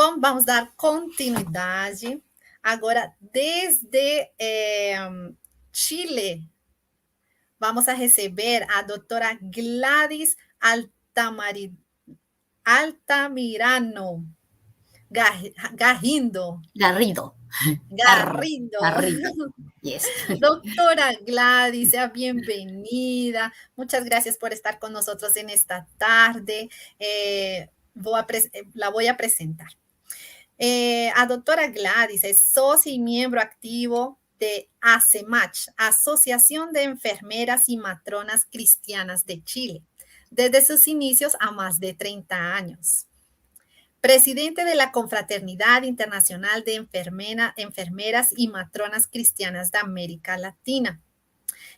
Então, vamos dar continuidade. Agora, desde Chile, vamos a receber a doutora Gladys Altamirano Garrindo. Garrido. Garrindo. Garrido. Yes. Doctora Gladys, sea bienvenida. Muchas gracias por estar con nosotros en esta tarde. La voy a presentar. A doutora Gladys es socia y miembro activo de ACEMACH, Asociación de Enfermeras y Matronas Cristianas de Chile, desde sus inicios a más de 30 años. Presidente de la Confraternidad Internacional de Enfermeras y Matronas Cristianas de América Latina.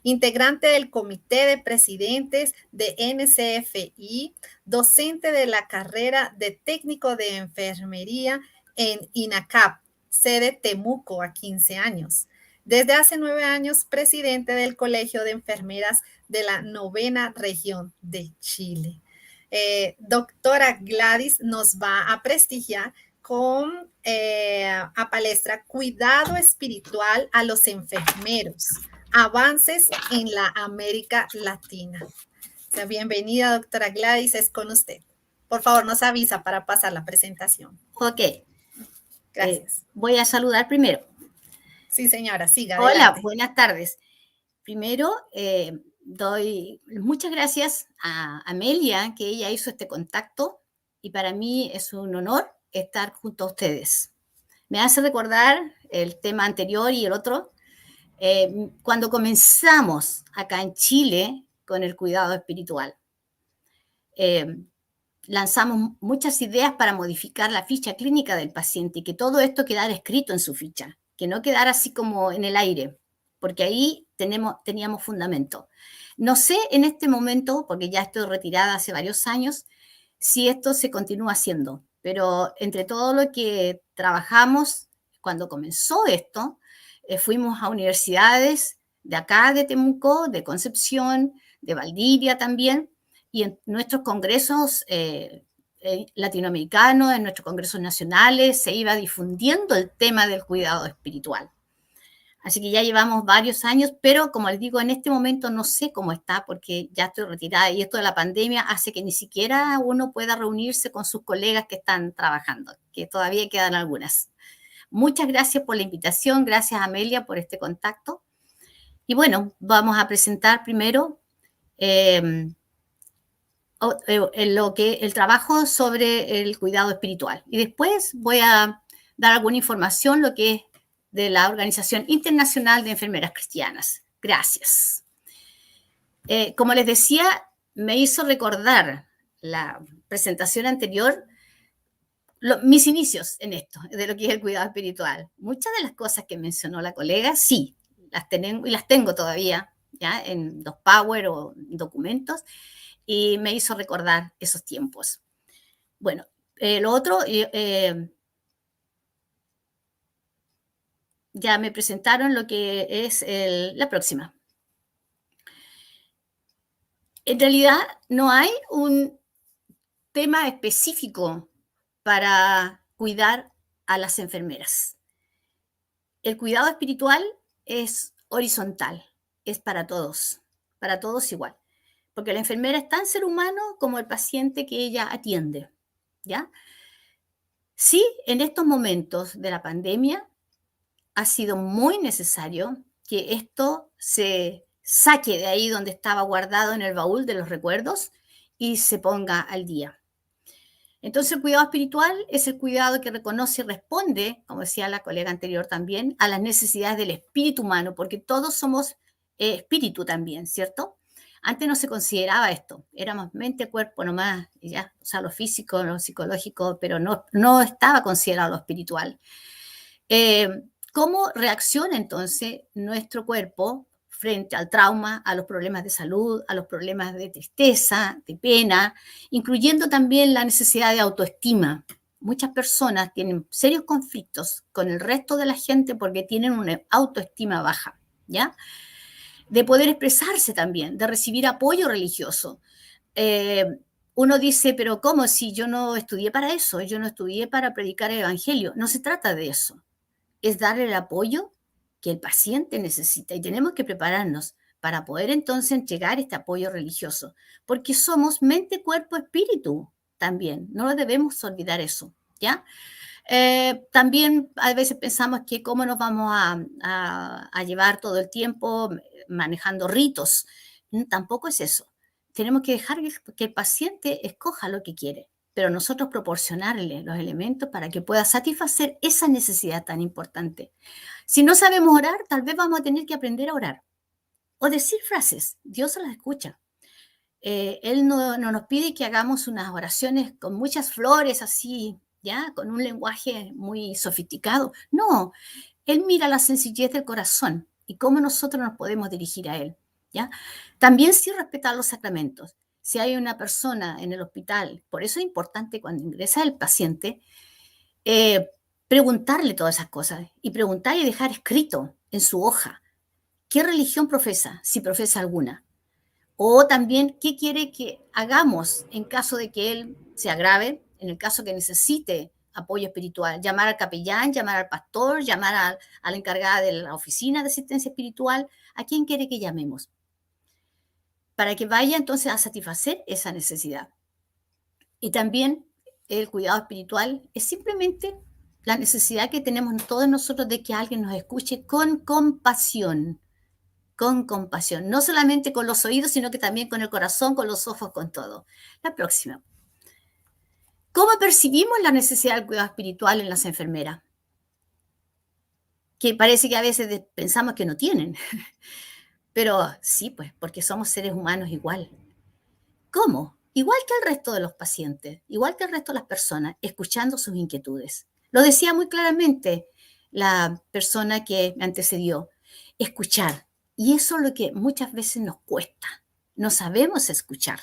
Integrante del Comité de Presidentes de NCFI, docente de la carrera de Técnico de Enfermería en INACAP, sede Temuco, a 15 años. Desde hace 9 años, presidente del Colegio de Enfermeras de la 9ª Región de Chile. Doctora Gladys nos va a prestigiar con a palestra Cuidado Espiritual a los Enfermeros, avances en la América Latina. Sea bienvenida, doctora Gladys, es con usted. Por favor, nos avisa para pasar la presentación. Ok. Gracias. Voy a saludar primero. Sí, señora, siga. Hola, adelante. buenas tardes. Primero, doy muchas gracias a Amelia, que ella hizo este contacto, y para mí es un honor estar junto a ustedes. Me hace recordar el tema anterior y el otro, cuando comenzamos acá en Chile con el cuidado espiritual. Lanzamos muchas ideas para modificar la ficha clínica del paciente y que todo esto quedara escrito en su ficha, que no quedara así como en el aire, porque ahí teníamos fundamento. No sé en este momento, porque ya estoy retirada hace varios años, si esto se continúa haciendo, pero entre todo lo que trabajamos cuando comenzó esto, fuimos a universidades de acá, de Temuco, de Concepción, de Valdivia también, y en nuestros congresos latinoamericanos, en nuestros congresos nacionales, se iba difundiendo el tema del cuidado espiritual. Así que ya llevamos varios años, pero como les digo, en este momento no sé cómo está porque ya estoy retirada y esto de la pandemia hace que ni siquiera uno pueda reunirse con sus colegas que están trabajando, que todavía quedan algunas. Muchas gracias por la invitación, gracias Amelia por este contacto. Y bueno, vamos a presentar primero el trabajo sobre el cuidado espiritual. Y después voy a dar alguna información, lo que es de la Organización Internacional de Enfermeras Cristianas. Gracias. Como les decía, me hizo recordar la presentación anterior mis inicios en esto, de lo que es el cuidado espiritual. Muchas de las cosas que mencionó la colega, sí, las tengo todavía, ¿ya? En los Power o documentos, y me hizo recordar esos tiempos. Bueno, lo otro, ya me presentaron lo que es la próxima. En realidad no hay un tema específico para cuidar a las enfermeras. El cuidado espiritual es horizontal, es para todos igual. Porque la enfermera es tan ser humano como el paciente que ella atiende, ¿ya? Sí, en estos momentos de la pandemia ha sido muy necesario que esto se saque de ahí donde estaba guardado en el baúl de los recuerdos y se ponga al día. Entonces, el cuidado espiritual es el cuidado que reconoce y responde, como decía la colega anterior también, a las necesidades del espíritu humano, porque todos somos espíritu también, ¿cierto? Antes no se consideraba esto, éramos mente, cuerpo nomás, y ya, o sea, lo físico, lo psicológico, pero no estaba considerado lo espiritual. ¿Cómo reacciona entonces nuestro cuerpo frente al trauma, a los problemas de salud, a los problemas de tristeza, de pena, incluyendo también la necesidad de autoestima? Muchas personas tienen serios conflictos con el resto de la gente porque tienen una autoestima baja, ¿ya? De poder expresarse también, de recibir apoyo religioso. uno dice, pero ¿cómo si yo no estudié para eso? Yo no estudié para predicar el evangelio. No se trata de eso. Es darle el apoyo que el paciente necesita y tenemos que prepararnos para poder entonces entregar este apoyo religioso, porque somos mente, cuerpo, espíritu también. No lo debemos olvidar eso, ¿ya? También a veces pensamos que cómo nos vamos a llevar todo el tiempo manejando ritos. Tampoco es eso. Tenemos que dejar que el paciente escoja lo que quiere, pero nosotros proporcionarle los elementos para que pueda satisfacer esa necesidad tan importante. Si no sabemos orar, tal vez vamos a tener que aprender a orar o decir frases. Dios se las escucha. Él no nos pide que hagamos unas oraciones con muchas flores así, ¿ya? Con un lenguaje muy sofisticado. No, Él mira la sencillez del corazón y cómo nosotros nos podemos dirigir a Él, ¿ya? También sí respetar los sacramentos. Si hay una persona en el hospital, por eso es importante cuando ingresa el paciente, preguntarle todas esas cosas y preguntar y dejar escrito en su hoja qué religión profesa, si profesa alguna. O también qué quiere que hagamos en caso de que él se agrave, en el caso que necesite apoyo espiritual. Llamar al capellán, llamar al pastor, llamar a la encargada de la oficina de asistencia espiritual. ¿A quién quiere que llamemos? Para que vaya entonces a satisfacer esa necesidad. Y también el cuidado espiritual es simplemente la necesidad que tenemos todos nosotros de que alguien nos escuche con compasión. Con compasión, no solamente con los oídos, sino que también con el corazón, con los ojos, con todo. La próxima. ¿Cómo percibimos la necesidad del cuidado espiritual en las enfermeras? Que parece que a veces pensamos que no tienen, pero sí, pues, porque somos seres humanos igual. ¿Cómo? Igual que el resto de los pacientes, igual que el resto de las personas, escuchando sus inquietudes. Lo decía muy claramente la persona que me antecedió, escuchar. Y eso es lo que muchas veces nos cuesta. No sabemos escuchar.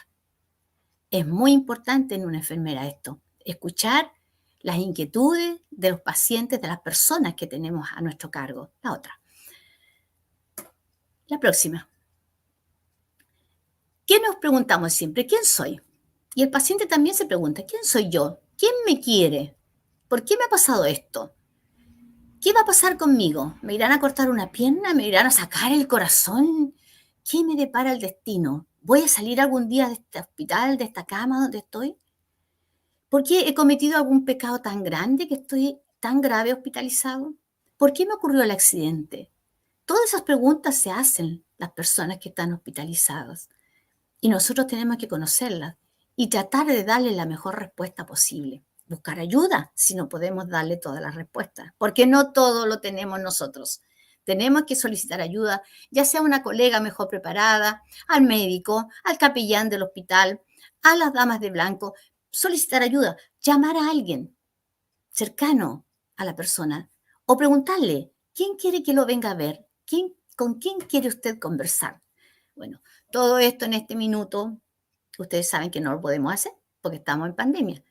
Es muy importante en una enfermera esto, escuchar las inquietudes de los pacientes, de las personas que tenemos a nuestro cargo. La otra. La próxima. ¿Qué nos preguntamos siempre? ¿Quién soy? Y el paciente también se pregunta, ¿quién soy yo? ¿Quién me quiere? ¿Por qué me ha pasado esto? ¿Qué va a pasar conmigo? ¿Me irán a cortar una pierna? ¿Me irán a sacar el corazón? ¿Qué me depara el destino? ¿Voy a salir algún día de este hospital, de esta cama donde estoy? ¿Por qué he cometido algún pecado tan grande que estoy tan grave hospitalizado? ¿Por qué me ocurrió el accidente? Todas esas preguntas se hacen las personas que están hospitalizadas y nosotros tenemos que conocerlas y tratar de darle la mejor respuesta posible. Buscar ayuda si no podemos darle todas las respuestas, porque no todo lo tenemos nosotros. Tenemos que solicitar ayuda, ya sea a una colega mejor preparada, al médico, al capellán del hospital, a las damas de blanco, solicitar ayuda, llamar a alguien cercano a la persona o preguntarle, ¿quién quiere que lo venga a ver? ¿Con quién quiere usted conversar? Bueno, todo esto en este minuto, ustedes saben que no lo podemos hacer porque estamos en pandemia,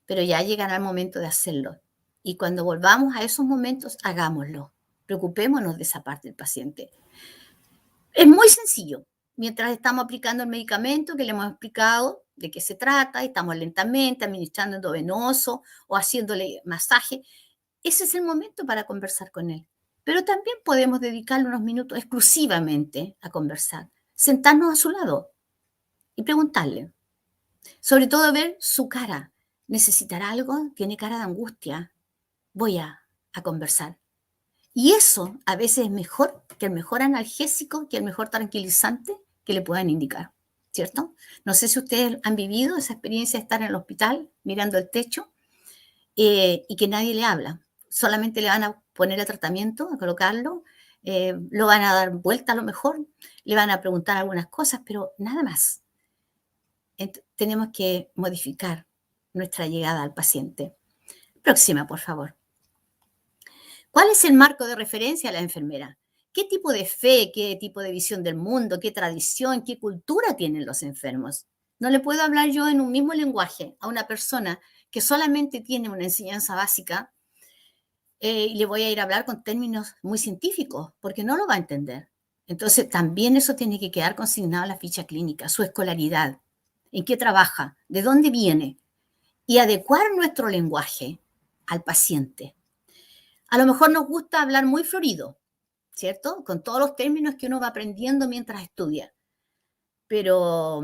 pero ya llegará el momento de hacerlo. Y cuando volvamos a esos momentos, hagámoslo. Preocupémonos de esa parte del paciente. Es muy sencillo. Mientras estamos aplicando el medicamento que le hemos explicado de qué se trata, estamos lentamente administrando endovenoso o haciéndole masaje, ese es el momento para conversar con él. Pero también podemos dedicarle unos minutos exclusivamente a conversar, sentarnos a su lado y preguntarle. Sobre todo ver su cara. ¿Necesitará algo? ¿Tiene cara de angustia? Voy a conversar. Y eso a veces es mejor que el mejor analgésico, que el mejor tranquilizante que le puedan indicar, ¿cierto? No sé si ustedes han vivido esa experiencia de estar en el hospital mirando el techo y que nadie le habla. Solamente le van a poner el tratamiento, a colocarlo, lo van a dar vuelta a lo mejor, le van a preguntar algunas cosas, pero nada más. Tenemos que modificar nuestra llegada al paciente. Próxima, por favor. ¿Cuál es el marco de referencia a la enfermera? ¿Qué tipo de fe, qué tipo de visión del mundo, qué tradición, qué cultura tienen los enfermos? No le puedo hablar yo en un mismo lenguaje a una persona que solamente tiene una enseñanza básica y le voy a ir a hablar con términos muy científicos porque no lo va a entender. Entonces, también eso tiene que quedar consignado en la ficha clínica, su escolaridad. en qué trabaja, de dónde viene, y adecuar nuestro lenguaje al paciente. A lo mejor nos gusta hablar muy florido, ¿cierto? Con todos los términos que uno va aprendiendo mientras estudia. Pero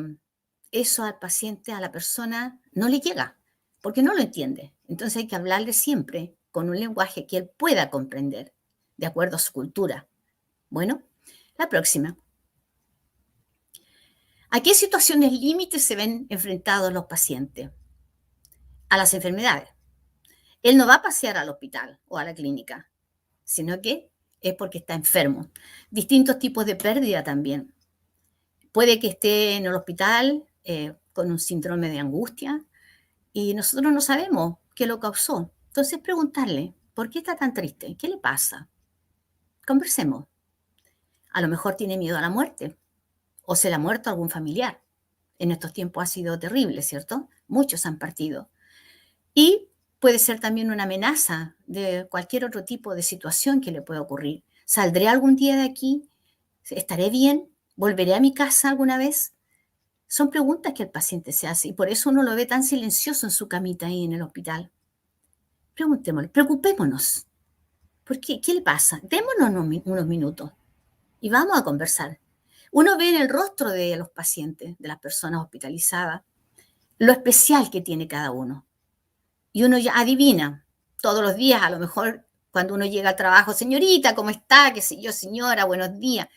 eso al paciente, a la persona, no le llega, porque no lo entiende. Entonces hay que hablarle siempre con un lenguaje que él pueda comprender, de acuerdo a su cultura. Bueno, la próxima. ¿A qué situaciones límites se ven enfrentados los pacientes? A las enfermedades. Él no va a pasear al hospital o a la clínica, sino que es porque está enfermo. Distintos tipos de pérdida también. Puede que esté en el hospital con un síndrome de angustia y nosotros no sabemos qué lo causó. Entonces preguntarle, ¿por qué está tan triste? ¿Qué le pasa? Conversemos. A lo mejor tiene miedo a la muerte o se le ha muerto algún familiar. En estos tiempos ha sido terrible, ¿cierto? Muchos han partido. Y puede ser también una amenaza de cualquier otro tipo de situación que le pueda ocurrir. ¿Saldré algún día de aquí? ¿Estaré bien? ¿Volveré a mi casa alguna vez? Son preguntas que el paciente se hace y por eso uno lo ve tan silencioso en su camita ahí en el hospital. Preguntémosle, preocupémonos. ¿Por qué? ¿Qué le pasa? Démonos unos minutos y vamos a conversar. Uno ve en el rostro de los pacientes, de las personas hospitalizadas, lo especial que tiene cada uno. Y uno ya adivina todos los días, a lo mejor cuando uno llega al trabajo, señorita, ¿cómo está? ¿Qué sé yo, señora? Buenos días.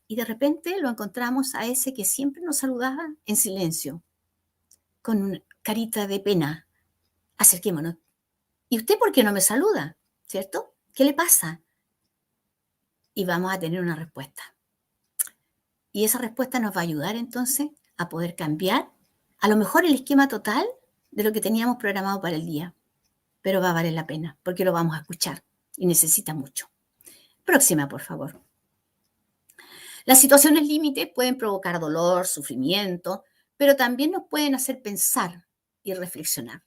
Y de repente lo encontramos a ese que siempre nos saludaba en silencio, con una carita de pena. Acerquémonos. ¿Y usted por qué no me saluda? ¿Cierto? ¿Qué le pasa? Y vamos a tener una respuesta. Y esa respuesta nos va a ayudar entonces a poder cambiar a lo mejor el esquema total de lo que teníamos programado para el día. Pero va a valer la pena porque lo vamos a escuchar y necesita mucho. Próxima, por favor. Las situaciones límite pueden provocar dolor, sufrimiento, pero también nos pueden hacer pensar y reflexionar.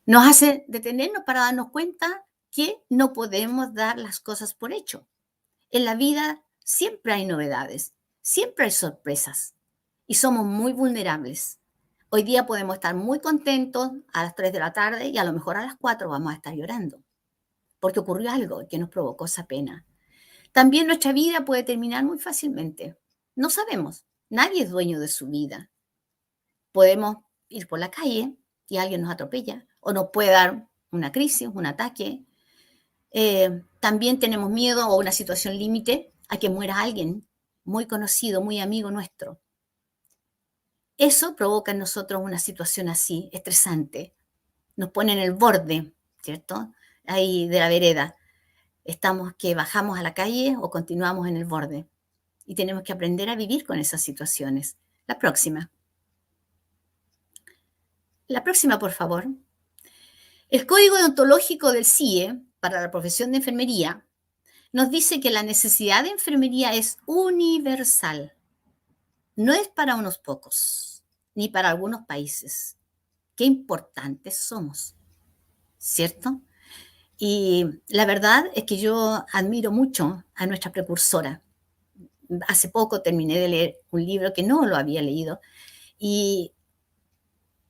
Nos hace detenernos para darnos cuenta que no podemos dar las cosas por hecho. En la vida siempre hay novedades, siempre hay sorpresas y somos muy vulnerables. Hoy día podemos estar muy contentos a las 3 de la tarde y a lo mejor a las 4 vamos a estar llorando porque ocurrió algo que nos provocó esa pena. También nuestra vida puede terminar muy fácilmente. No sabemos, nadie es dueño de su vida. Podemos ir por la calle y alguien nos atropella o nos puede dar una crisis, un ataque. También tenemos miedo o una situación límite a que muera alguien muy conocido, muy amigo nuestro. Eso provoca en nosotros una situación así, estresante. Nos pone en el borde, ¿cierto? Ahí de la vereda. Estamos que bajamos a la calle o continuamos en el borde. Y tenemos que aprender a vivir con esas situaciones. La próxima. La próxima, por favor. El Código Deontológico del CIE para la profesión de enfermería nos dice que la necesidad de enfermería es universal. No es para unos pocos, ni para algunos países. Qué importantes somos, ¿cierto? Y la verdad es que yo admiro mucho a nuestra precursora. Hace poco terminé de leer un libro que no lo había leído y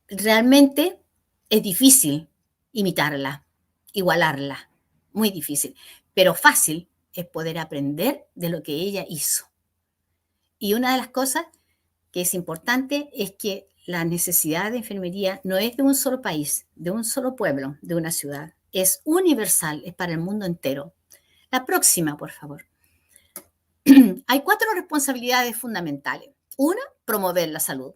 realmente es difícil imitarla, igualarla, muy difícil, pero fácil es poder aprender de lo que ella hizo. Y una de las cosas que es importante es que la necesidad de enfermería no es de un solo país, de un solo pueblo, de una ciudad. Es universal, es para el mundo entero. La próxima, por favor. Hay 4 responsabilidades fundamentales. Una, promover la salud.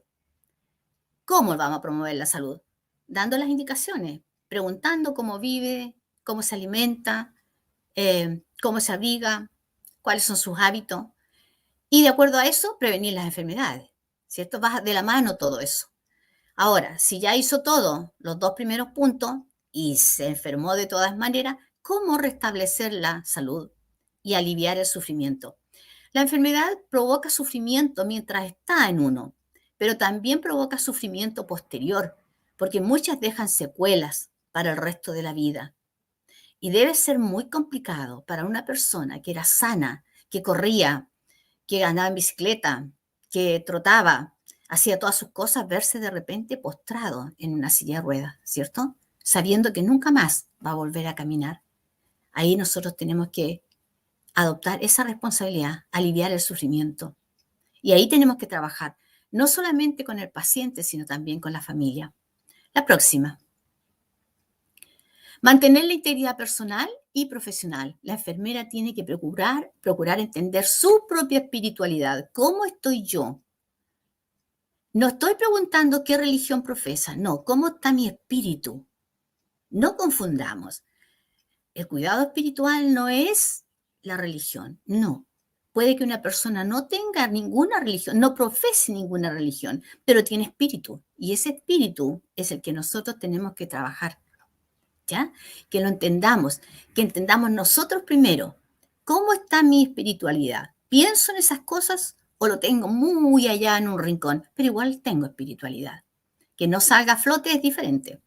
¿Cómo vamos a promover la salud? Dando las indicaciones, preguntando cómo vive, cómo se alimenta, cómo se abriga, cuáles son sus hábitos. Y de acuerdo a eso, prevenir las enfermedades. ¿Cierto? Va de la mano todo eso. Ahora, si ya hizo todo, los 2 primeros puntos, y se enfermó de todas maneras, ¿cómo restablecer la salud y aliviar el sufrimiento? La enfermedad provoca sufrimiento mientras está en uno, pero también provoca sufrimiento posterior, porque muchas dejan secuelas para el resto de la vida. Y debe ser muy complicado para una persona que era sana, que corría, que andaba en bicicleta, que trotaba, hacía todas sus cosas, verse de repente postrado en una silla de ruedas, ¿cierto? Sabiendo que nunca más va a volver a caminar. Ahí nosotros tenemos que adoptar esa responsabilidad, aliviar el sufrimiento. Y ahí tenemos que trabajar, no solamente con el paciente, sino también con la familia. La próxima. Mantener la integridad personal y profesional. La enfermera tiene que procurar entender su propia espiritualidad. ¿Cómo estoy yo? No estoy preguntando qué religión profesa, no, ¿cómo está mi espíritu? No confundamos. El cuidado espiritual no es la religión, no. Puede que una persona no tenga ninguna religión, no profese ninguna religión, pero tiene espíritu. Y ese espíritu es el que nosotros tenemos que trabajar, ¿ya? Que lo entendamos, que entendamos nosotros primero. ¿Cómo está mi espiritualidad? ¿Pienso en esas cosas o lo tengo muy allá en un rincón? Pero igual tengo espiritualidad. Que no salga a flote es diferente.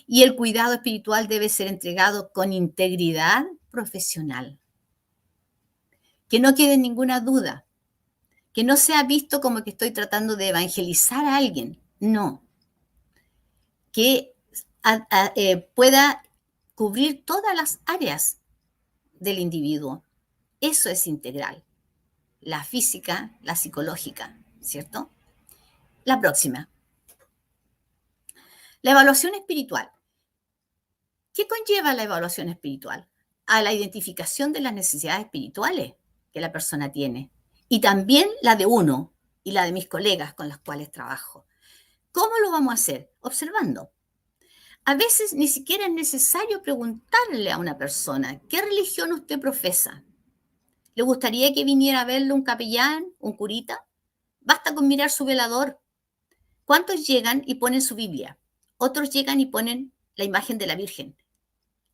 Y el cuidado espiritual debe ser entregado con integridad profesional. Que no quede ninguna duda. Que no sea visto como que estoy tratando de evangelizar a alguien. No. Que pueda cubrir todas las áreas del individuo. Eso es integral. La física, la psicológica, ¿cierto? La próxima. La evaluación espiritual. ¿Qué conlleva la evaluación espiritual? A la identificación de las necesidades espirituales que la persona tiene y también la de uno y la de mis colegas con las cuales trabajo. ¿Cómo lo vamos a hacer? Observando. A veces ni siquiera es necesario preguntarle a una persona, ¿qué religión usted profesa? ¿Le gustaría que viniera a verlo un capellán, un curita? Basta con mirar su velador. ¿Cuántos llegan y ponen su Biblia? Otros llegan y ponen la imagen de la Virgen.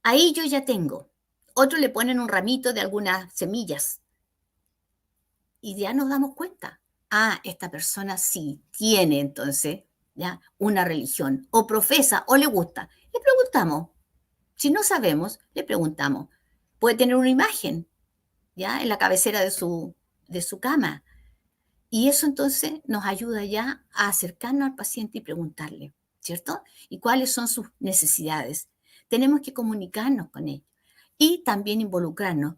Ahí yo ya tengo. Otros le ponen un ramito de algunas semillas. Y ya nos damos cuenta. Ah, esta persona sí tiene entonces ya una religión, o profesa, o le gusta. Le preguntamos. Si no sabemos, le preguntamos. Puede tener una imagen, ya, en la cabecera de su cama. Y eso entonces nos ayuda ya a acercarnos al paciente y preguntarle, ¿cierto? Y cuáles son sus necesidades. Tenemos que comunicarnos con él y también involucrarnos.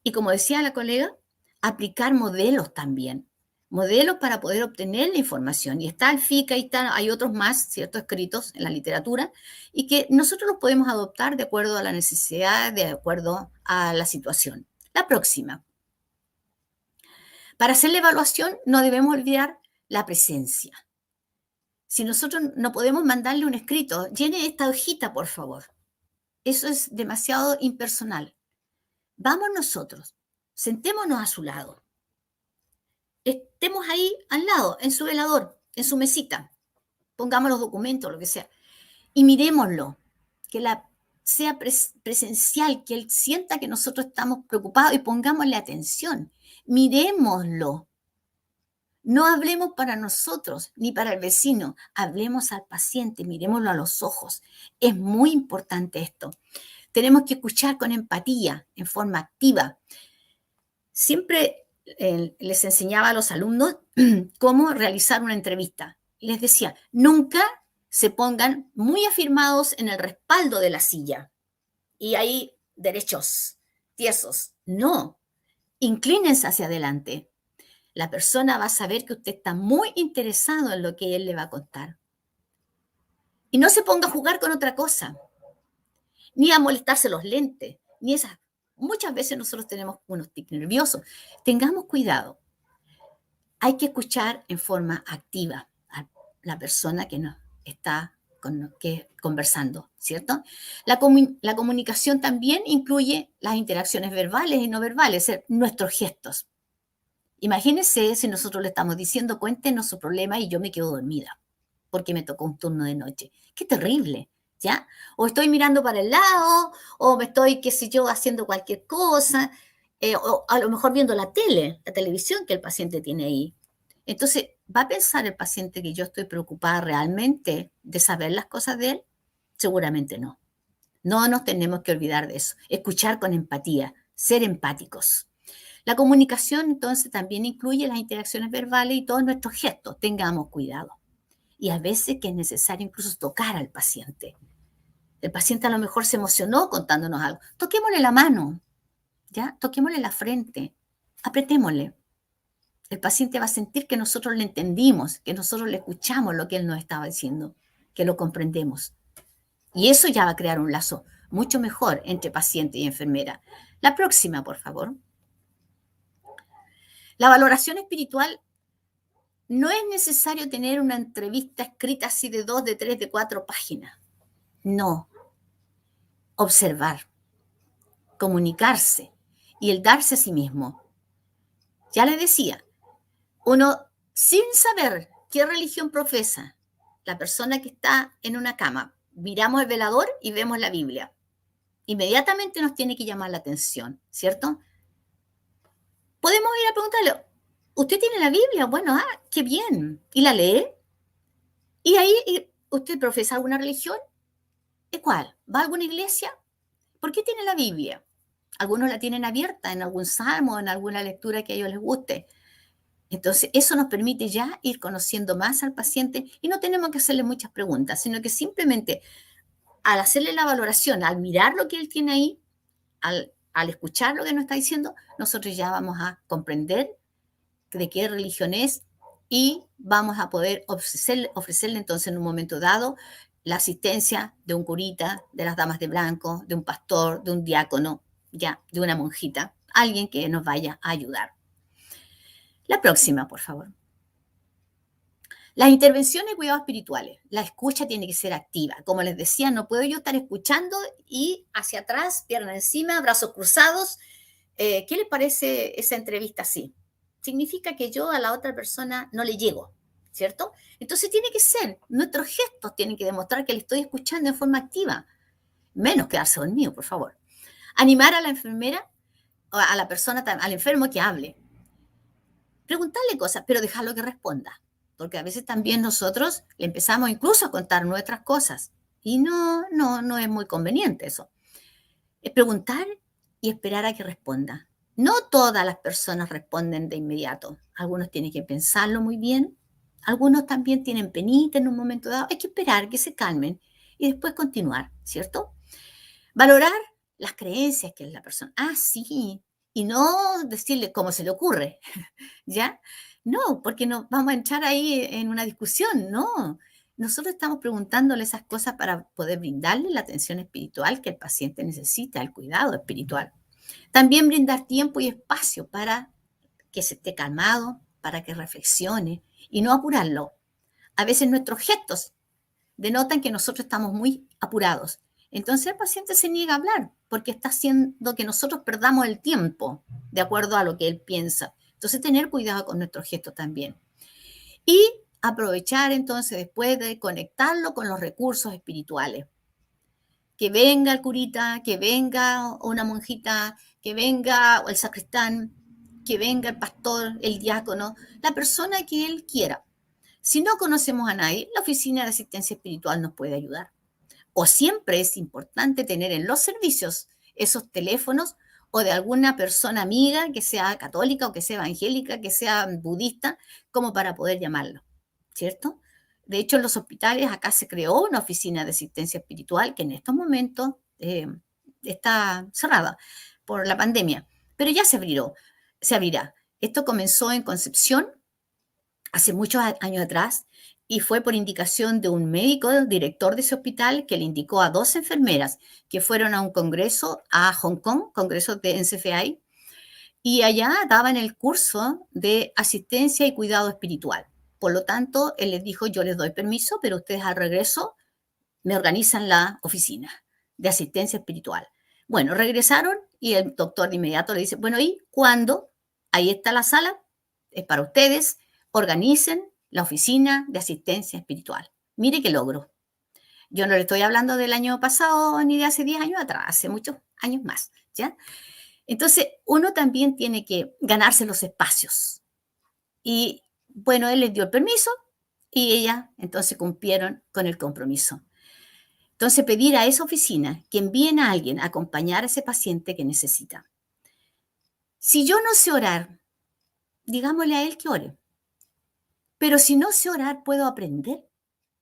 Y como decía la colega, aplicar modelos también. Modelos para poder obtener la información. Y está el FICA y hay otros más, ¿cierto?, escritos en la literatura, y que nosotros los podemos adoptar de acuerdo a la necesidad, de acuerdo a la situación. La próxima. Para hacer la evaluación no debemos olvidar la presencia. Si nosotros no podemos mandarle un escrito, llene esta hojita, por favor. Eso es demasiado impersonal. Vamos nosotros, sentémonos a su lado. Estemos ahí al lado, en su velador, en su mesita. Pongamos los documentos, lo que sea. Y mirémoslo, que sea presencial, que él sienta que nosotros estamos preocupados y pongámosle atención. Mirémoslo. No hablemos para nosotros ni para el vecino, hablemos al paciente, mirémoslo a los ojos. Es muy importante esto. Tenemos que escuchar con empatía, en forma activa. Siempre les enseñaba a los alumnos cómo realizar una entrevista. Les decía, nunca se pongan muy afirmados en el respaldo de la silla y ahí derechos, tiesos. No, inclínense hacia adelante. La persona va a saber que usted está muy interesado en lo que él le va a contar. Y no se ponga a jugar con otra cosa, ni a molestarse los lentes, ni esas. Muchas veces nosotros tenemos unos tics nerviosos. Tengamos cuidado. Hay que escuchar en forma activa a la persona que nos está conversando, ¿cierto? La comunicación también incluye las interacciones verbales y no verbales, es decir, nuestros gestos. Imagínense si nosotros le estamos diciendo, cuéntenos su problema y yo me quedo dormida porque me tocó un turno de noche. ¡Qué terrible! ¿Ya? O estoy mirando para el lado, o me estoy, qué sé yo, haciendo cualquier cosa, o a lo mejor viendo la televisión que el paciente tiene ahí. Entonces, ¿va a pensar el paciente que yo estoy preocupada realmente de saber las cosas de él? Seguramente no. No nos tenemos que olvidar de eso. Escuchar con empatía, ser empáticos. La comunicación, entonces, también incluye las interacciones verbales y todos nuestros gestos. Tengamos cuidado. Y a veces que es necesario incluso tocar al paciente. El paciente a lo mejor se emocionó contándonos algo. Toquémosle la mano, ¿ya? Toquémosle la frente, apretémosle. El paciente va a sentir que nosotros le entendimos, que nosotros le escuchamos lo que él nos estaba diciendo, que lo comprendemos. Y eso ya va a crear un lazo mucho mejor entre paciente y enfermera. La próxima, por favor. La valoración espiritual no es necesario tener una entrevista escrita así de 2, de 3, de 4 páginas. No. Observar, comunicarse y el darse a sí mismo. Ya les decía, uno sin saber qué religión profesa, la persona que está en una cama, miramos el velador y vemos la Biblia. Inmediatamente nos tiene que llamar la atención, ¿cierto? Podemos ir a preguntarle, ¿usted tiene la Biblia? Bueno, qué bien. ¿Y la lee? ¿Y ahí usted profesa alguna religión? ¿Y cuál? ¿Va a alguna iglesia? ¿Por qué tiene la Biblia? Algunos la tienen abierta en algún salmo, en alguna lectura que a ellos les guste. Entonces, eso nos permite ya ir conociendo más al paciente y no tenemos que hacerle muchas preguntas, sino que simplemente al hacerle la valoración, al mirar lo que él tiene ahí, al escuchar lo que nos está diciendo, nosotros ya vamos a comprender de qué religión es y vamos a poder ofrecerle entonces en un momento dado la asistencia de un curita, de las damas de blanco, de un pastor, de un diácono, ya, de una monjita, alguien que nos vaya a ayudar. La próxima, por favor. Las intervenciones de cuidados espirituales. La escucha tiene que ser activa. Como les decía, no puedo yo estar escuchando y hacia atrás, pierna encima, brazos cruzados. ¿Qué les parece esa entrevista así? Significa que yo a la otra persona no le llego, ¿cierto? Entonces tiene que ser, nuestros gestos tienen que demostrar que le estoy escuchando en forma activa. Menos quedarse dormido, por favor. Animar a la enfermera, a la persona, al enfermo que hable. Preguntarle cosas, pero dejarlo que responda. Porque a veces también nosotros le empezamos incluso a contar nuestras cosas. Y no es muy conveniente eso. Es preguntar y esperar a que responda. No todas las personas responden de inmediato. Algunos tienen que pensarlo muy bien. Algunos también tienen penita en un momento dado. Hay que esperar que se calmen y después continuar, ¿cierto? Valorar las creencias que es la persona. Sí. Y no decirle cómo se le ocurre, ¿ya? No, porque no vamos a entrar ahí en una discusión, no. Nosotros estamos preguntándole esas cosas para poder brindarle la atención espiritual que el paciente necesita, el cuidado espiritual. También brindar tiempo y espacio para que se esté calmado, para que reflexione y no apurarlo. A veces nuestros gestos denotan que nosotros estamos muy apurados. Entonces el paciente se niega a hablar porque está haciendo que nosotros perdamos el tiempo de acuerdo a lo que él piensa. Entonces tener cuidado con nuestros gestos también. Y aprovechar entonces después de conectarlo con los recursos espirituales. Que venga el curita, que venga una monjita, que venga el sacristán, que venga el pastor, el diácono, la persona que él quiera. Si no conocemos a nadie, la oficina de asistencia espiritual nos puede ayudar. O siempre es importante tener en los servicios esos teléfonos o de alguna persona amiga que sea católica o que sea evangélica, que sea budista, como para poder llamarlo, ¿cierto? De hecho, en los hospitales acá se creó una oficina de asistencia espiritual que en estos momentos está cerrada por la pandemia, pero ya se abrirá. Esto comenzó en Concepción hace muchos años atrás y fue por indicación de un médico, el director de ese hospital, que le indicó a 2 enfermeras que fueron a un congreso a Hong Kong, congreso de NCFI, y allá daban el curso de asistencia y cuidado espiritual. Por lo tanto, él les dijo, yo les doy permiso, pero ustedes al regreso me organizan la oficina de asistencia espiritual. Bueno, regresaron y el doctor de inmediato le dice, bueno, ¿y cuándo? Ahí está la sala, es para ustedes, organicen la oficina de asistencia espiritual. Mire qué logro. Yo no le estoy hablando del año pasado ni de hace 10 años atrás, hace muchos años más, ¿ya? Entonces, uno también tiene que ganarse los espacios. Y bueno, él les dio el permiso y ellas entonces cumplieron con el compromiso. Entonces, pedir a esa oficina que envíen a alguien a acompañar a ese paciente que necesita. Si yo no sé orar, digámosle a él que ore. Pero si no sé orar, puedo aprender.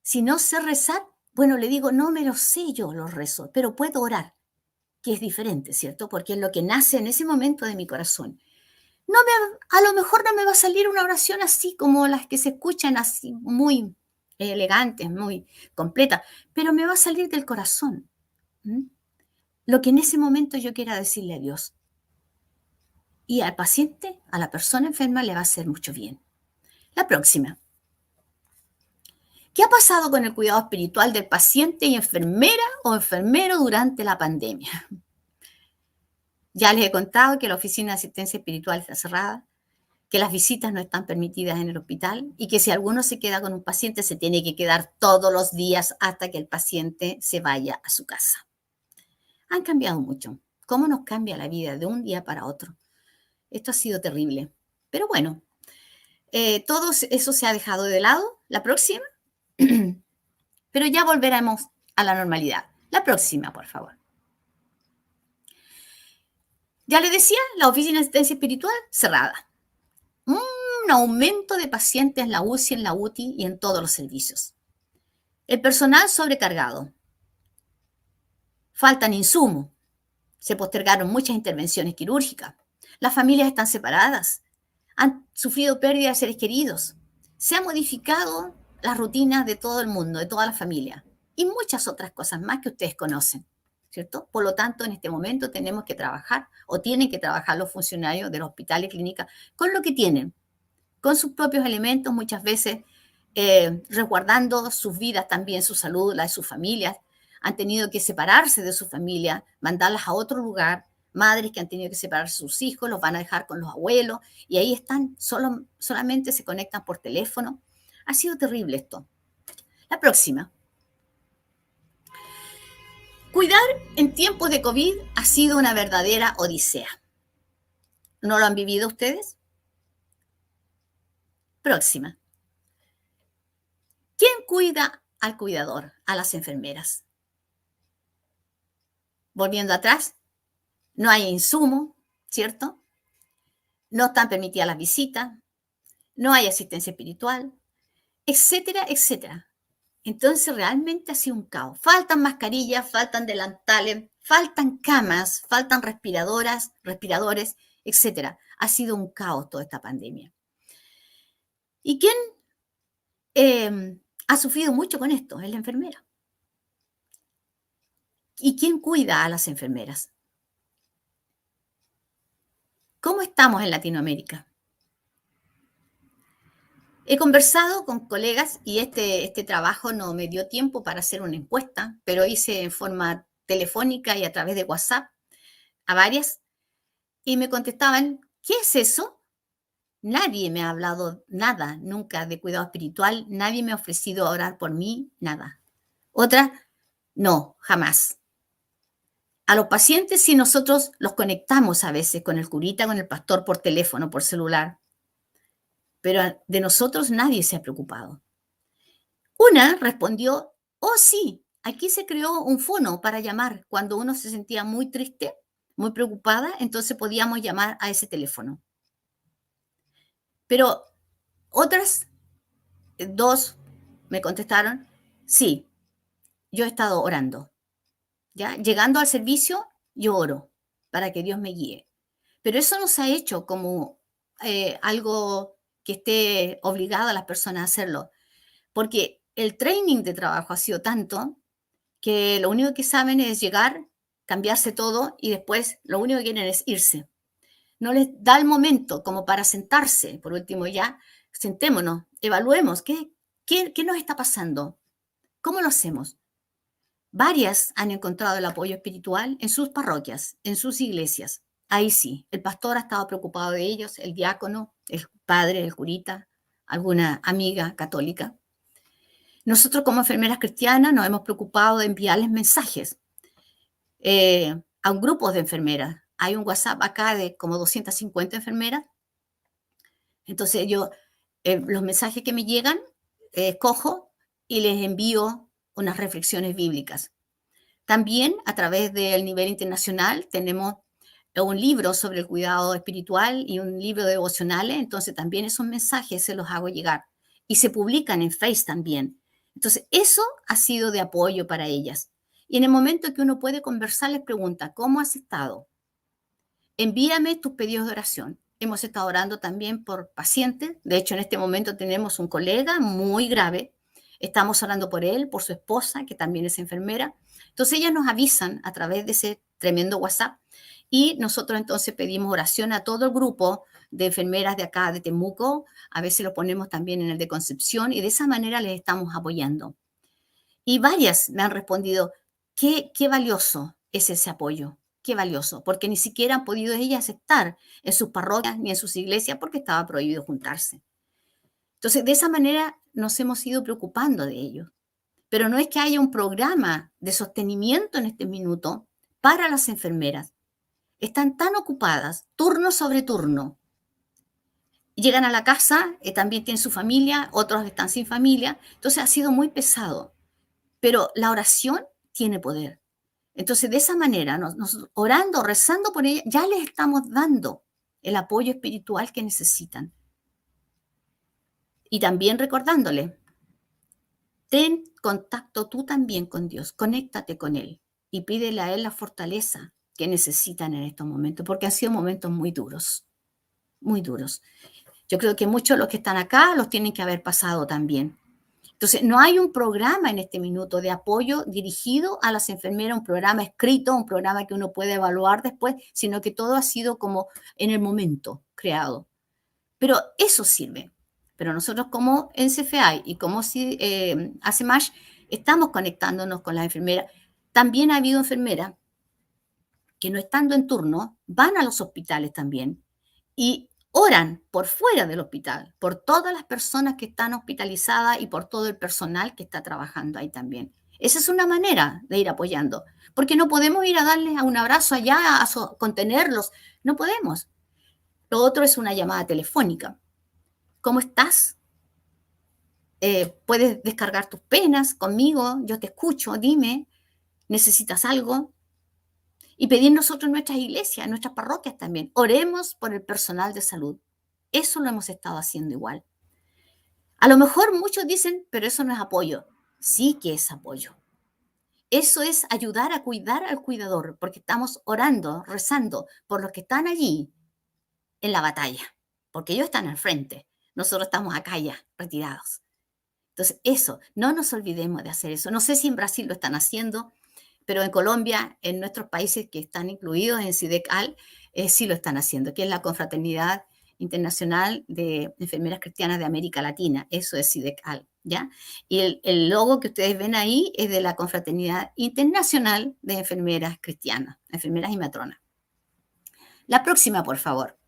Si no sé rezar, bueno, le digo, no me lo sé yo los rezos, pero puedo orar, que es diferente, ¿cierto? Porque es lo que nace en ese momento de mi corazón. A lo mejor no me va a salir una oración así como las que se escuchan, así muy elegantes, muy completas, pero me va a salir del corazón. ¿Mm? Lo que en ese momento yo quiera decirle a Dios. Y al paciente, a la persona enferma, le va a hacer mucho bien. La próxima. ¿Qué ha pasado con el cuidado espiritual del paciente y enfermera o enfermero durante la pandemia? Ya les he contado que la oficina de asistencia espiritual está cerrada, que las visitas no están permitidas en el hospital y que si alguno se queda con un paciente se tiene que quedar todos los días hasta que el paciente se vaya a su casa. Han cambiado mucho. ¿Cómo nos cambia la vida de un día para otro? Esto ha sido terrible. Pero bueno, todo eso se ha dejado de lado. La próxima. Pero ya volveremos a la normalidad. La próxima, por favor. Ya les decía, la oficina de asistencia espiritual cerrada. Un aumento de pacientes en la UCI, en la UTI y en todos los servicios. El personal sobrecargado. Faltan insumos. Se postergaron muchas intervenciones quirúrgicas. Las familias están separadas. Han sufrido pérdida de seres queridos. Se han modificado las rutinas de todo el mundo, de toda la familia. Y muchas otras cosas más que ustedes conocen, ¿cierto? Por lo tanto, en este momento tenemos que trabajar, o tienen que trabajar los funcionarios de los hospitales y clínicas con lo que tienen, con sus propios elementos, muchas veces resguardando sus vidas también, su salud, la de sus familias. Han tenido que separarse de su familia, mandarlas a otro lugar, madres que han tenido que separarse de sus hijos, los van a dejar con los abuelos, y ahí están, solamente se conectan por teléfono. Ha sido terrible esto. La próxima. Cuidar en tiempos de COVID ha sido una verdadera odisea. ¿No lo han vivido ustedes? Próxima. ¿Quién cuida al cuidador? A las enfermeras. Volviendo atrás, no hay insumo, ¿cierto? No están permitidas las visitas, no hay asistencia espiritual, etcétera, etcétera. Entonces realmente ha sido un caos. Faltan mascarillas, faltan delantales, faltan camas, faltan respiradores, etcétera. Ha sido un caos toda esta pandemia. ¿Y quién ha sufrido mucho con esto? Es la enfermera. ¿Y quién cuida a las enfermeras? ¿Cómo estamos en Latinoamérica? He conversado con colegas y este trabajo no me dio tiempo para hacer una encuesta, pero hice en forma telefónica y a través de WhatsApp a varias y me contestaban, ¿qué es eso? Nadie me ha hablado nada nunca de cuidado espiritual, nadie me ha ofrecido orar por mí, nada. Otra, no, jamás. A los pacientes sí nosotros los conectamos a veces con el curita, con el pastor por teléfono, por celular, pero de nosotros nadie se ha preocupado. Una respondió, oh sí, aquí se creó un fono para llamar cuando uno se sentía muy triste, muy preocupada, entonces podíamos llamar a ese teléfono. Pero otras dos me contestaron, sí, yo he estado orando. ¿Ya? Llegando al servicio, yo oro para que Dios me guíe. Pero eso no se ha hecho como algo que esté obligado a las personas a hacerlo, porque el training de trabajo ha sido tanto que lo único que saben es llegar, cambiarse todo y después lo único que quieren es irse. No les da el momento como para sentarse. Por último, ya sentémonos, evaluemos qué nos está pasando, cómo lo hacemos. Varias han encontrado el apoyo espiritual en sus parroquias, en sus iglesias. Ahí sí, el pastor ha estado preocupado de ellos, el diácono, el padre, el curita, alguna amiga católica. Nosotros como enfermeras cristianas nos hemos preocupado de enviarles mensajes a un grupo de enfermeras. Hay un WhatsApp acá de como 250 enfermeras. Entonces yo los mensajes que me llegan, cojo y les envío unas reflexiones bíblicas. También a través del nivel internacional tenemos un libro sobre el cuidado espiritual y un libro de devocionales, entonces también esos mensajes se los hago llegar y se publican en Face también. Entonces, eso ha sido de apoyo para ellas. Y en el momento que uno puede conversar, les pregunta, ¿cómo has estado? Envíame tus pedidos de oración. Hemos estado orando también por pacientes. De hecho, en este momento tenemos un colega muy grave. Estamos orando por él, por su esposa, que también es enfermera. Entonces, ellas nos avisan a través de ese tremendo WhatsApp y nosotros entonces pedimos oración a todo el grupo de enfermeras de acá, de Temuco. A veces lo ponemos también en el de Concepción y de esa manera les estamos apoyando. Y varias me han respondido, qué valioso es ese apoyo, qué valioso, porque ni siquiera han podido ellas estar en sus parroquias ni en sus iglesias porque estaba prohibido juntarse. Entonces, de esa manera nos hemos ido preocupando de ellos. Pero no es que haya un programa de sostenimiento en este minuto para las enfermeras. Están tan ocupadas, turno sobre turno. Llegan a la casa, también tienen su familia, otros están sin familia. Entonces ha sido muy pesado. Pero la oración tiene poder. Entonces, de esa manera, orando, rezando por ella, ya les estamos dando el apoyo espiritual que necesitan. Y también recordándole, ten contacto tú también con Dios, conéctate con Él y pídele a Él la fortaleza que necesitan en estos momentos, porque han sido momentos muy duros, muy duros. Yo creo que muchos de los que están acá los tienen que haber pasado también. Entonces, no hay un programa en este minuto de apoyo dirigido a las enfermeras, un programa escrito, un programa que uno puede evaluar después, sino que todo ha sido como en el momento creado. Pero eso sirve. Pero nosotros como NCFI y como ACEMASH estamos conectándonos con las enfermeras. También ha habido enfermeras que no estando en turno van a los hospitales también y oran por fuera del hospital, por todas las personas que están hospitalizadas y por todo el personal que está trabajando ahí también. Esa es una manera de ir apoyando, porque no podemos ir a darles un abrazo allá, contenerlos, no podemos. Lo otro es una llamada telefónica. ¿Cómo estás? Puedes descargar tus penas conmigo, yo te escucho, dime, ¿necesitas algo? Y pedir nosotros en nuestras iglesias, en nuestras parroquias también. Oremos por el personal de salud. Eso lo hemos estado haciendo igual. A lo mejor muchos dicen, pero eso no es apoyo. Sí que es apoyo. Eso es ayudar a cuidar al cuidador, porque estamos orando, rezando por los que están allí en la batalla, porque ellos están al frente. Nosotros estamos acá ya, retirados. Entonces, eso, no nos olvidemos de hacer eso. No sé si en Brasil lo están haciendo, pero en Colombia, en nuestros países que están incluidos en SIDECAL, sí lo están haciendo, que es la Confraternidad Internacional de Enfermeras Cristianas de América Latina. Eso es SIDECAL, ¿ya? Y el logo que ustedes ven ahí es de la Confraternidad Internacional de Enfermeras Cristianas, enfermeras y matronas. La próxima, por favor.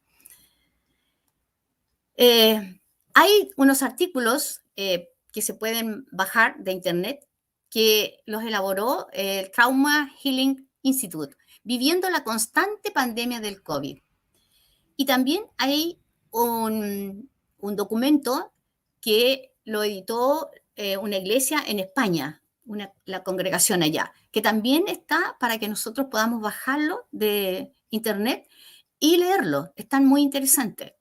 Hay unos artículos que se pueden bajar de internet que los elaboró el Trauma Healing Institute, viviendo la constante pandemia del COVID. Y también hay un documento que lo editó una iglesia en España, la congregación allá, que también está para que nosotros podamos bajarlo de internet y leerlo. Están muy interesantes.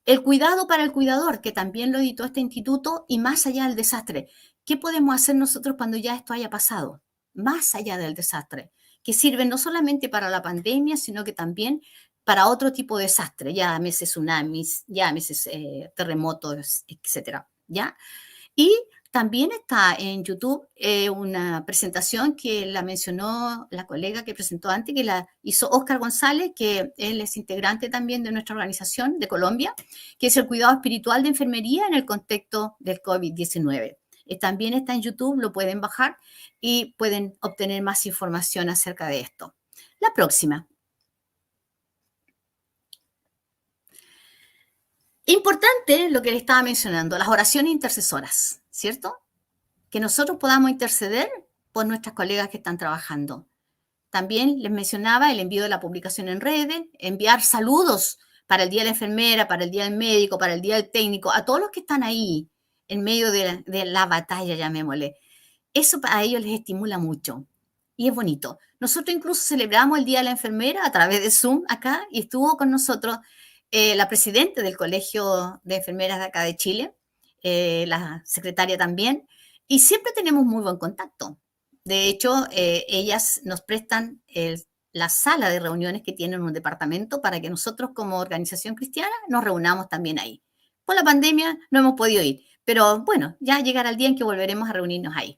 El cuidado para el cuidador, que también lo editó este instituto, y más allá del desastre. ¿Qué podemos hacer nosotros cuando ya esto haya pasado? Más allá del desastre, que sirve no solamente para la pandemia, sino que también para otro tipo de desastre, llámese tsunamis, llámese terremotos, etcétera, ¿ya? Y también está en YouTube una presentación que la mencionó la colega que presentó antes, que la hizo Óscar González, que él es integrante también de nuestra organización de Colombia, que es el cuidado espiritual de enfermería en el contexto del COVID-19. También está en YouTube, lo pueden bajar y pueden obtener más información acerca de esto. La próxima. Importante lo que le estaba mencionando, las oraciones intercesoras, ¿cierto? Que nosotros podamos interceder por nuestras colegas que están trabajando. También les mencionaba el envío de la publicación en redes, enviar saludos para el Día de la Enfermera, para el Día del Médico, para el Día del Técnico, a todos los que están ahí en medio de la batalla, llamémosle. Eso a ellos les estimula mucho. y es bonito. Nosotros incluso celebramos el Día de la Enfermera a través de Zoom acá y estuvo con nosotros la presidenta del Colegio de Enfermeras de acá de Chile, la secretaria también, y siempre tenemos muy buen contacto. De hecho, ellas nos prestan la sala de reuniones que tienen un departamento para que nosotros como organización cristiana nos reunamos también ahí. Por la pandemia no hemos podido ir, pero bueno, ya llegará el día en que volveremos a reunirnos ahí.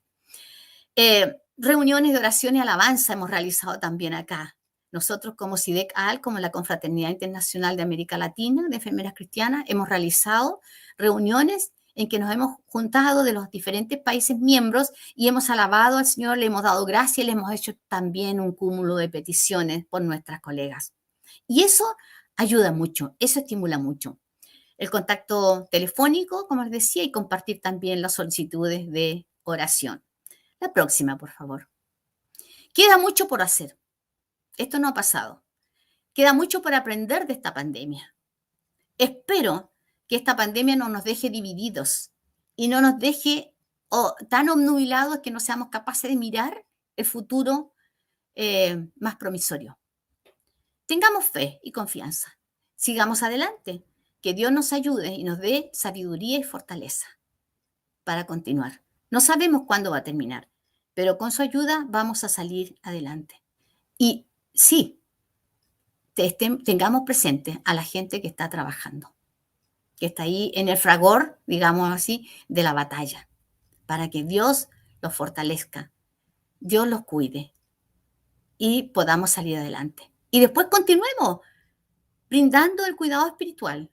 Reuniones de oración y alabanza hemos realizado también acá. Nosotros como SIDEC-AL, como la Confraternidad Internacional de América Latina de Enfermeras Cristianas, hemos realizado reuniones en que nos hemos juntado de los diferentes países miembros y hemos alabado al Señor, le hemos dado gracias y le hemos hecho también un cúmulo de peticiones por nuestras colegas. Y eso ayuda mucho, eso estimula mucho. El contacto telefónico, como les decía, y compartir también las solicitudes de oración. La próxima, por favor. Queda mucho por hacer. Esto no ha pasado. Queda mucho por aprender de esta pandemia. Espero que esta pandemia no nos deje divididos y no nos deje tan obnubilados que no seamos capaces de mirar el futuro más promisorio. Tengamos fe y confianza. Sigamos adelante. Que Dios nos ayude y nos dé sabiduría y fortaleza para continuar. No sabemos cuándo va a terminar, pero con su ayuda vamos a salir adelante. Y sí, tengamos presente a la gente que está trabajando, que está ahí en el fragor, digamos así, de la batalla, para que Dios los fortalezca, Dios los cuide y podamos salir adelante. Y después continuemos brindando el cuidado espiritual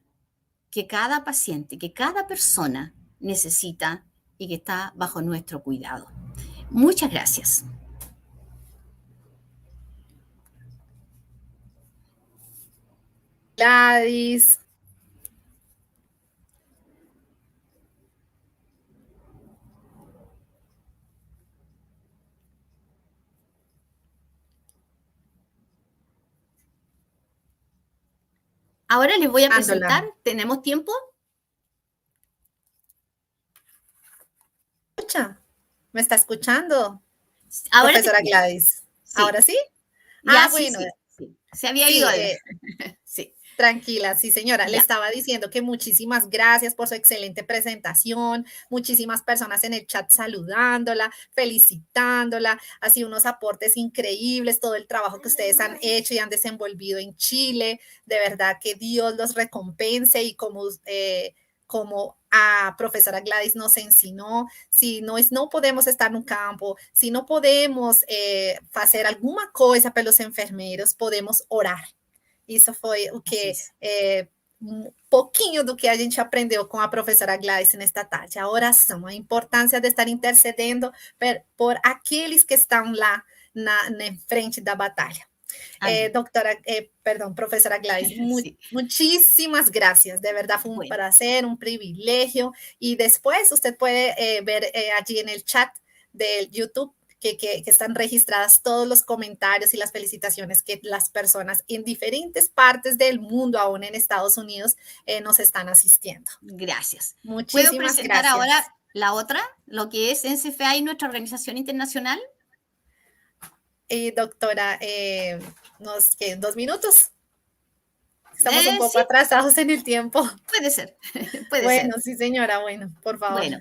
que cada paciente, que cada persona necesita y que está bajo nuestro cuidado. Muchas gracias. Gladys. Ahora les voy a Ándola. presentar, ¿tenemos tiempo? Escucha, ¿me está escuchando, Ahora te profesora escucho. Gladys? Sí, ¿Ahora sí? ya sí, Bueno, sí, sí. Se había ido. sí, Sí, tranquila, sí, señora. Le ya. estaba diciendo que muchísimas gracias por su excelente presentación, muchísimas personas en el chat saludándola, felicitándola, así unos aportes increíbles, todo el trabajo que ustedes han hecho y han desenvolvido en Chile. De verdad que Dios los recompense y como a profesora Gladys nos enseñó, si no podemos estar en un campo, si no podemos hacer alguna cosa para los enfermeros, podemos orar. Isso foi o que um pouquinho do que a gente aprendeu com a professora Gladys nesta tarde, a oração, a importância de estar intercedendo por aqueles que estão lá na frente da batalha. Profesora Gladys, Sí. muchísimas gracias, de verdad fue un Bueno, placer, un privilegio, y después usted puede ver allí en el chat del YouTube que están registradas todos los comentarios y las felicitaciones que las personas en diferentes partes del mundo, aún en Estados Unidos, nos están asistiendo. gracias. ¿Puedo Muchísimas presentar gracias. ahora la otra, lo que es NCFA y nuestra organización internacional? Y doctora, ¿qué, 2 minutos? Estamos un poco Sí, atrasados en el tiempo. puede ser, puede Bueno, ser. sí, señora, bueno, por favor. Bueno.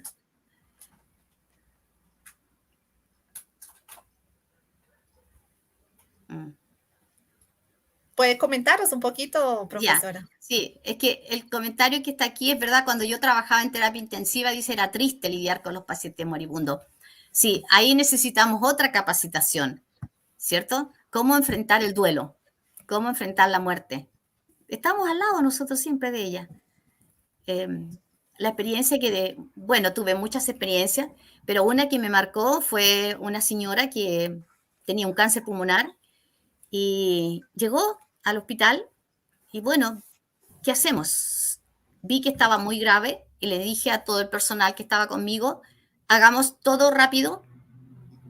¿Puede comentaros un poquito, Ya, profesora? sí, es que el comentario que está aquí es verdad, cuando yo trabajaba en terapia intensiva, dice, era triste lidiar con los pacientes moribundos. Sí, ahí necesitamos otra capacitación, ¿cierto? ¿Cómo enfrentar el duelo? ¿Cómo enfrentar la muerte? Estamos al lado nosotros siempre de ella. La experiencia bueno, tuve muchas experiencias, pero una que me marcó fue una señora que tenía un cáncer pulmonar y llegó al hospital y bueno, ¿qué hacemos? Vi que estaba muy grave y le dije a todo el personal que estaba conmigo, hagamos todo rápido,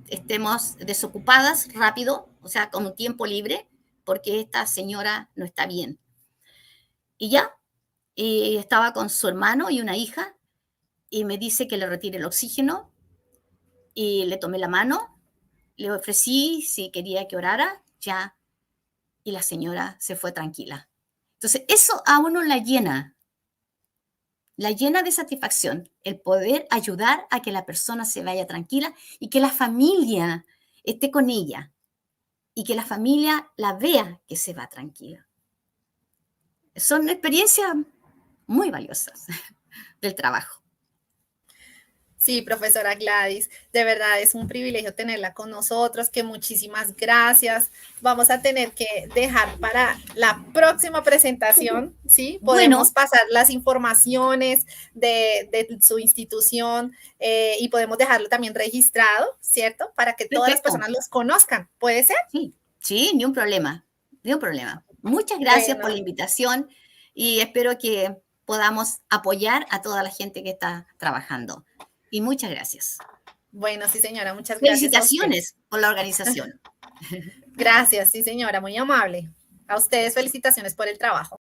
estemos desocupadas rápido, o sea, con un tiempo libre, porque esta señora no está bien. Y ya, y estaba con su hermano y una hija, y me dice que le retire el oxígeno, y le tomé la mano, le ofrecí si quería que orara, ya, y la señora se fue tranquila. Entonces, eso a uno la llena de satisfacción, el poder ayudar a que la persona se vaya tranquila y que la familia esté con ella y que la familia la vea que se va tranquila. Son experiencias muy valiosas del trabajo. Sí, profesora Gladys, de verdad es un privilegio tenerla con nosotros, que muchísimas gracias. Vamos a tener que dejar para la próxima presentación, ¿sí? Podemos Bueno, pasar las informaciones de su institución y podemos dejarlo también registrado, ¿cierto? Para que todas las perfecto. personas los conozcan. ¿Puede ser? Sí, sí, ni un problema, ni un problema. Muchas gracias por Bueno, la invitación y espero que podamos apoyar a toda la gente que está trabajando. Y muchas gracias. bueno, sí, señora, muchas gracias a usted. Felicitaciones por la organización. Gracias, sí, señora, muy amable. A ustedes felicitaciones por el trabajo.